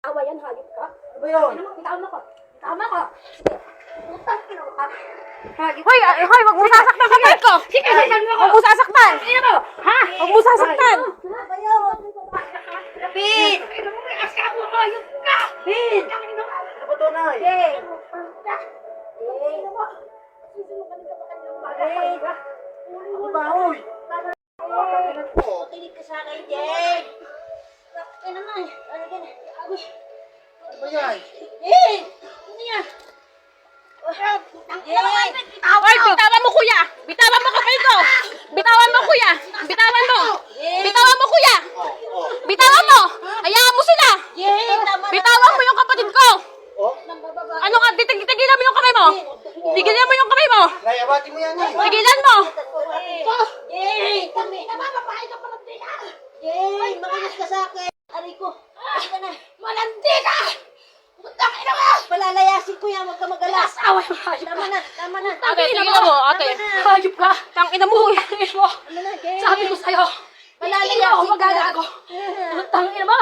Awa yan, hayop ka. Ano ba yun? Bitawan mo ko. Bitawan mo ko. Utang ka ka. Hoy, wag mo sasaktan kapal ko! Sige, sasan mo ako. Wag mo sasaktan! Ano mo? Ha? Wag mo sasaktan! Ano ba yun? Pin! Asawa, hayop ka! Pin! Ano ba to, Nay? Pin! Ano ba, uy? Kinig ka sa akin, Jay! Bakit naman? Ano yan? Ano ba yan? Jay! Ano yan? Jay! Hoy, bitawan mo kuya! Bitawan mo kapal ko! Bitawan mo kuya! Bitawan mo! Bitawan mo kuya! Bitawan mo! Hayaan mo sila! Jay! Tama na! Bitawan mo yung kapatid ko! Oh? Ano ka? Tigilan mo yung kamay mo! Tigilan mo yung kamay mo! Nay, abati mo yan, Nay. Tigilan mo! Jay! Kami! Namamapay ka malandi ka! Jay! Makinis ka sa akin! Aray ko! Hindi ka na! Malandi ka! Utang ina mo! Palalayasin ko yan! Huwag ka mag-alas! Away mo! Tama na! Tama na! Ate, tigilan mo, ate. Hayop ka! Tangina mo! Tama na, Jay! Sabi ko sa'yo! Palalayasin ko! magagago. Utang ina mo!